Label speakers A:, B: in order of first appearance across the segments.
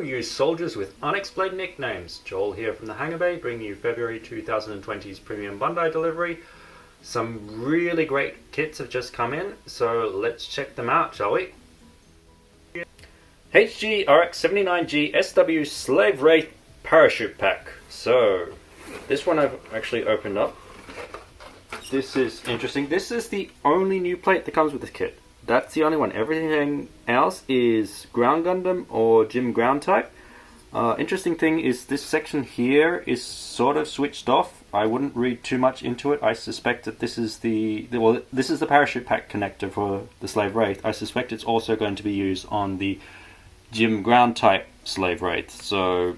A: you soldiers with unexplained nicknames. Joel here from the Hangar Bay, bringing you February 2020's Premium Bandai delivery. Some really great kits have just come in, so let's check them out, shall we? HGRX79G SW Slave Wraith Parachute Pack. So, this one I've actually opened up. This is interesting. This is the only new plate that comes with this kit. That's the only one. Everything else is ground Gundam or Gym ground type. Interesting thing is this section here is sort of switched off. I wouldn't read too much into it. I suspect that this is this is the parachute pack connector for the Slave Wraith. I suspect it's also going to be used on the Gym ground type Slave Wraith. So,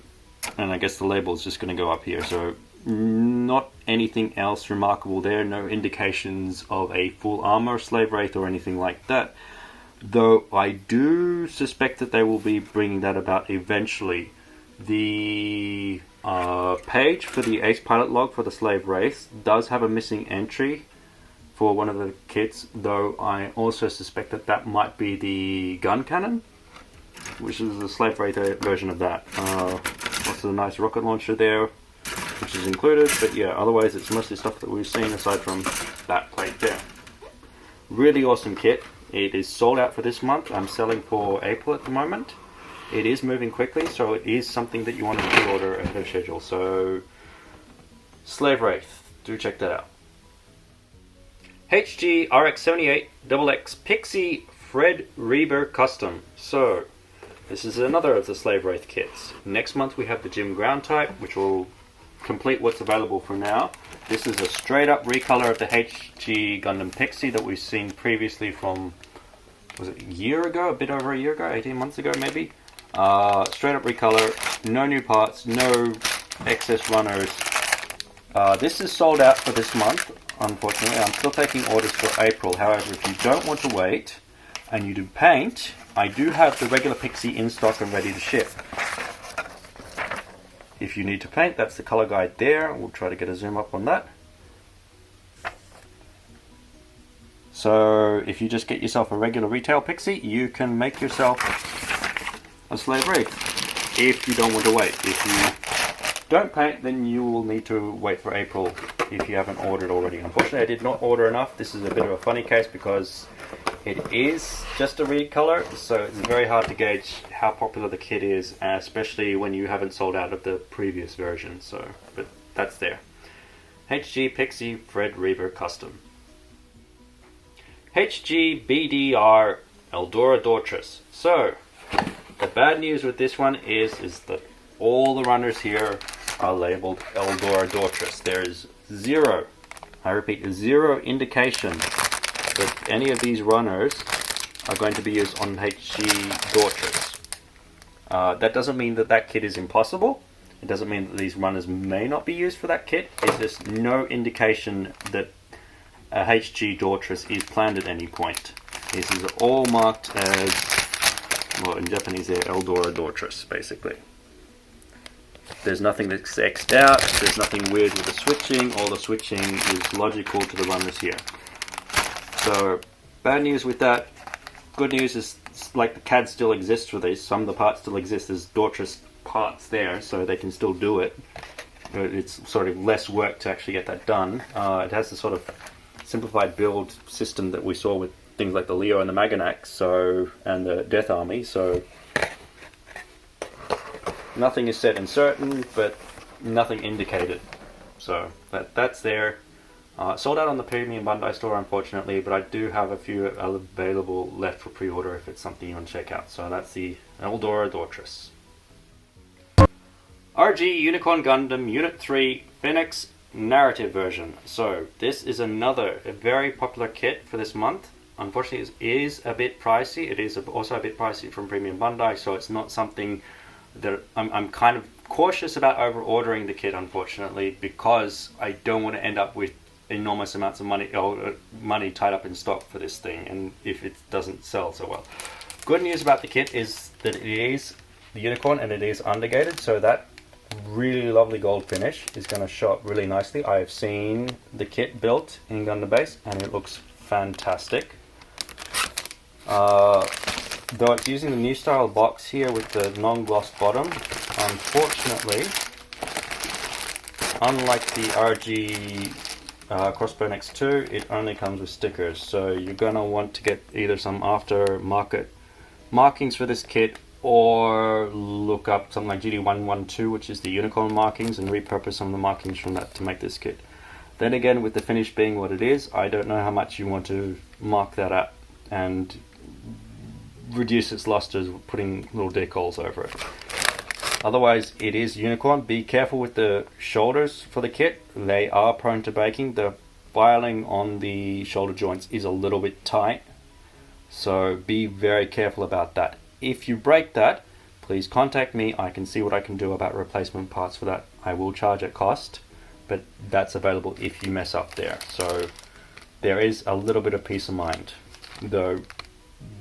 A: and I guess the label is just going to go up here. So, not anything else remarkable there. No indications of a full armor Slave Wraith or anything like that. Though I do suspect that they will be bringing that about eventually. The page for the Ace Pilot log for the Slave Wraith does have a missing entry for one of the kits, though I also suspect that that might be the gun cannon, which is the Slave Wraith version of that. Also a nice rocket launcher there, which is included, but yeah, otherwise it's mostly stuff that we've seen aside from that plate there. Really awesome kit. It is sold out for this month. I'm selling for April at the moment. It is moving quickly, so it is something that you want to pre-order ahead of schedule. So, Slave Wraith, do check that out. HGRX78XX Pixie Fred Reber Custom. So, this is another of the Slave Wraith kits. Next month we have the Gym ground type, which will complete what's available for now. This is a straight up recolor of the HG Gundam Pixie that we've seen previously from, was it a year ago? A bit over a year ago? 18 months ago maybe? Straight up recolor, no new parts, no excess runners. This is sold out for this month, unfortunately. I'm still taking orders for April. However, if you don't want to wait and you do paint, I do have the regular Pixie in stock and ready to ship. If you need to paint, that's the color guide there. We'll try to get a zoom up on that. So if you just get yourself a regular retail Pixie, you can make yourself a Slave Wraith if you don't want to wait. If you don't paint, then you will need to wait for April if you haven't ordered already. Unfortunately, I did not order enough. This is a bit of a funny case because it is just a recolor, so it's very hard to gauge how popular the kit is, especially when you haven't sold out of the previous version. So, but that's there. HG Pixie Fred Reber Custom. HGBDR Eldora Daughtress. So, the bad news with this one is that all the runners here are labeled Eldora Doris. There is zero, I repeat, zero indication that any of these runners are going to be used on HG Daughtress. That doesn't mean that that kit is impossible. It doesn't mean that these runners may not be used for that kit. It's just no indication that a HG Daughtress is planned at any point. This is all marked as, well, in Japanese they're Eldora Doris, basically. There's nothing that's X'd out, there's nothing weird with the switching. All the switching is logical to the runners here. So, bad news with that. Good news is, like, the CAD still exists for these. Some of the parts still exist. There's Daughtress parts there, so they can still do it. It's sort of less work to actually get that done. It has the sort of simplified build system that we saw with things like the Leo and the Maganac, and the Death Army, so nothing is set and certain, but nothing indicated. So that's there. Sold out on the Premium Bandai store, unfortunately, but I do have a few available left for pre-order if it's something you want to check out. So that's the Eldora Daughtress. RG Unicorn Gundam Unit 3 Phenex narrative version. So this is another very popular kit for this month. Unfortunately, it is a bit pricey. It is also a bit pricey from Premium Bandai, so it's not something that I'm kind of cautious about over ordering the kit, unfortunately, because I don't want to end up with enormous amounts of money tied up in stock for this thing, and if it doesn't sell so well. Good news about the kit is that it is the Unicorn and it is undergated, so that really lovely gold finish is going to show up really nicely. I have seen the kit built in Gundam Base and it looks fantastic. though it's using the new style box here with the non-gloss bottom, unfortunately, unlike the RG Crossbow X2, it only comes with stickers, so you're going to want to get either some aftermarket markings for this kit, or look up something like GD112, which is the Unicorn markings, and repurpose some of the markings from that to make this kit. Then again, with the finish being what it is, I don't know how much you want to mark that up and reduce its lusters putting little decals over it. Otherwise, it is Unicorn. Be careful with the shoulders for the kit. They are prone to breaking. The filing on the shoulder joints is a little bit tight, so be very careful about that. If you break that, please contact me. I can see what I can do about replacement parts for that. I will charge at cost, but that's available if you mess up there. So there is a little bit of peace of mind, though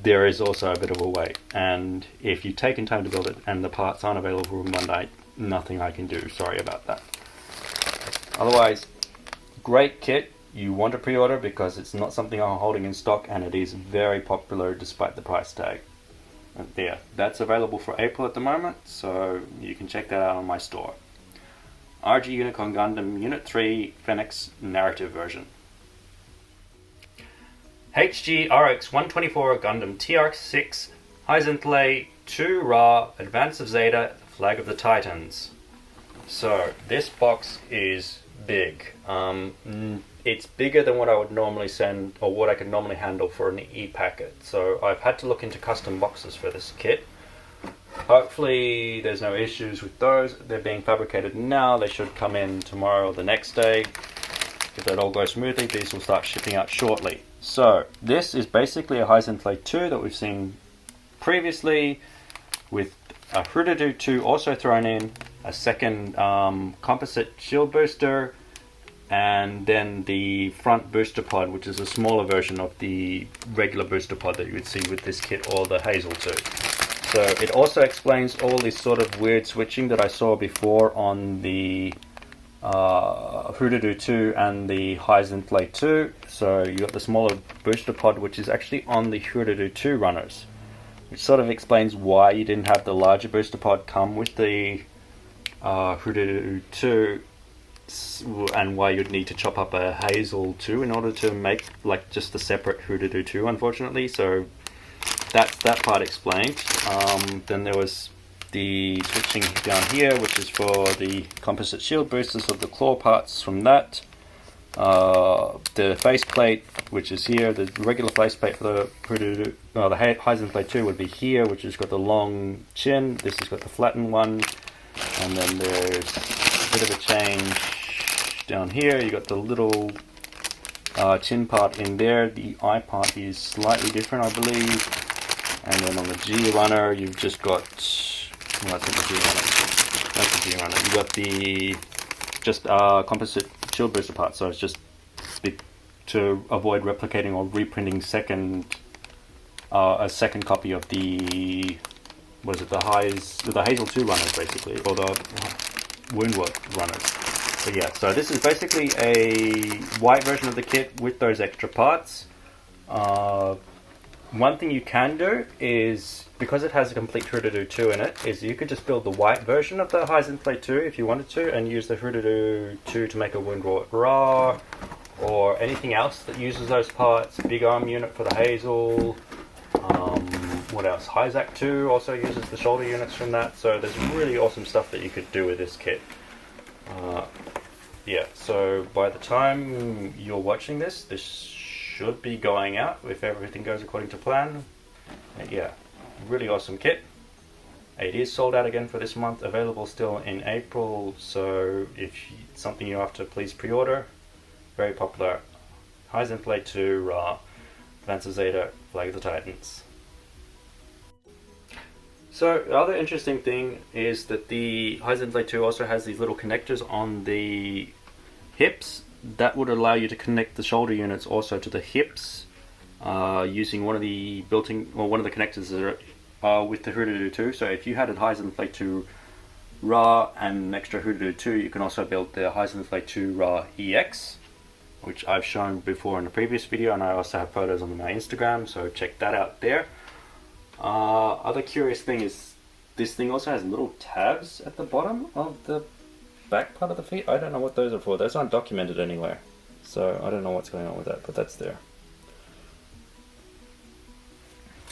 A: there is also a bit of a wait. And if you've taken time to build it and the parts aren't available from Monday, nothing I can do. Sorry about that. Otherwise, great kit. You want to pre-order because it's not something I'm holding in stock, and it is very popular despite the price tag. And there, that's available for April at the moment, so you can check that out on my store. RG Unicorn Gundam Unit 3 Phenex Narrative Version. HGRX 124 Gundam TRX-6 Hyzenthlay 2 Ra Advance of Zeta Flag of the Titans. So this box is big. It's bigger than what I would normally send, or what I could normally handle for an e-packet. So I've had to look into custom boxes for this kit. Hopefully there's no issues with those. They're being fabricated now. They should come in tomorrow or the next day. If that all goes smoothly, these will start shipping out shortly. So this is basically a Hyzenthlay 2 that we've seen previously, with a Hurudu 2 also thrown in, a second composite shield booster, and then the front booster pod, which is a smaller version of the regular booster pod that you would see with this kit, or the Haze'n-thley. So it also explains all this sort of weird switching that I saw before on the Hurudu 2 and the Hyzenthlay 2. So you got the smaller booster pod, which is actually on the Hurudu 2 runners, which sort of explains why you didn't have the larger booster pod come with the Hurudu 2, and why you'd need to chop up a Hazel 2 in order to make like just a separate Hurudu 2, unfortunately. So that's that part explained. Then there was the switching down here, which is for the composite shield boosters of the claw parts from that. The faceplate, which is here. The regular faceplate for the Hyzenthlay 2 would be here, which has got the long chin. This has got the flattened one. And then there's a bit of a change down here. You got the little chin part in there. The eye part is slightly different, I believe. And then on the G runner, you've just got, well, that's not the G runner. That's the G runner. You got the just composite shield booster part. So it's just to avoid replicating or reprinting a second copy of the, was it the Hazel 2 runners basically, or the Woundwork runners. But yeah, so this is basically a white version of the kit with those extra parts. One thing you can do is, because it has a complete Hurudu 2 in it, is you could just build the white version of the Hyzenthlay 2 if you wanted to, and use the Hurudu 2 to make a Woundwork Ra, or anything else that uses those parts. Big arm unit for the Hazel. What else? HGUC 2 also uses the shoulder units from that. So there's really awesome stuff that you could do with this kit. Yeah, so by the time you're watching this, this should be going out if everything goes according to plan. Yeah, really awesome kit. It is sold out again for this month, available still in April. So if it's something you're after, please pre-order. Very popular. Hyzenthlay 2 Ra, Advance of Zeta, Flag of the Titans. So the other interesting thing is that the Hyzenthlay 2 also has these little connectors on the hips that would allow you to connect the shoulder units also to the hips, using one of the built-in, or one of the connectors that are with the Hurudu 2. So if you had a Hyzenthlay 2 Ra and an extra Hurudu 2, you can also build the Hyzenthlay 2 Ra EX, which I've shown before in a previous video, and I also have photos on my Instagram, so check that out there. Other curious thing is this thing also has little tabs at the bottom of the back part of the feet. I don't know what those are for. Those aren't documented anywhere. So I don't know what's going on with that, but that's there.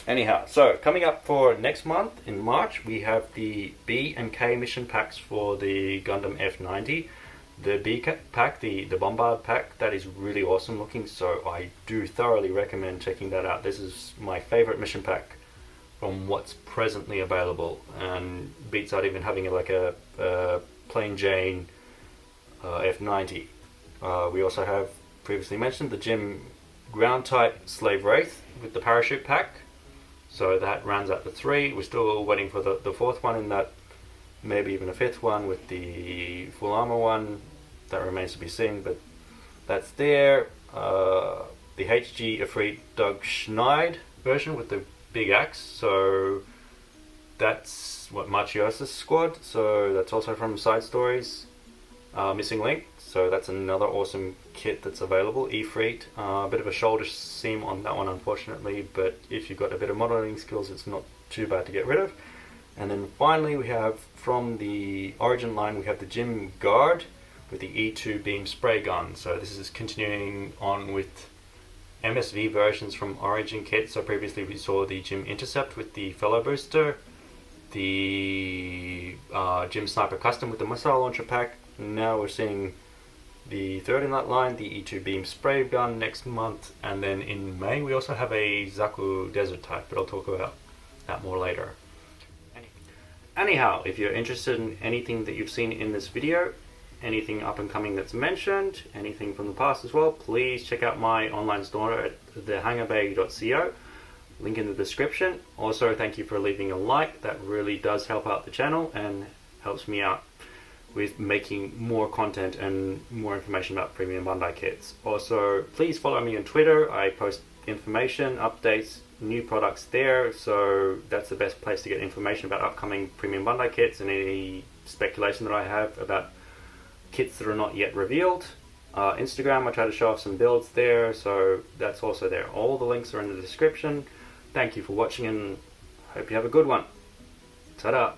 A: Anyhow, so coming up for next month in March, we have the B and K mission packs for the Gundam F90. The B pack, the Bombard pack, that is really awesome looking, so I do thoroughly recommend checking that out. This is my favorite mission pack from what's presently available, and beats out even having like a plain Jane F90. We also have previously mentioned the Gym ground type Slave Wraith with the parachute pack. So that rounds out the 3. We're still waiting for the 4th one in that, maybe even a 5th one with the full armor one. That remains to be seen, but that's there. The HG Doug Schneid version with the big axe. So that's what Machiosa's squad. So that's also from Side Stories. Missing Link. So that's another awesome kit that's available. Efreet. A bit of a shoulder seam on that one, unfortunately, but if you've got a bit of modeling skills, it's not too bad to get rid of. And then finally, we have from the Origin line, we have the Gym Guard with the E2 beam spray gun. So this is continuing on with MSV versions from Origin kits. So previously we saw the Gym Intercept with the Fellow Booster, the Gym Sniper Custom with the missile launcher pack. Now we're seeing the 3rd in that line, the E2 beam spray gun next month, and then in May we also have a Zaku Desert type, but I'll talk about that more later. Anyhow, if you're interested in anything that you've seen in this video, anything up and coming that's mentioned, anything from the past as well, please check out my online store at thehangerbay.co. Link in the description. Also, thank you for leaving a like. That really does help out the channel and helps me out with making more content and more information about Premium Bandai kits. Also, please follow me on Twitter. I post information, updates, new products there, so that's the best place to get information about upcoming Premium Bandai kits and any speculation that I have about kits that are not yet revealed. Instagram, I try to show off some builds there, so that's also there. All the links are in the description. Thank you for watching and hope you have a good one. Ta-da!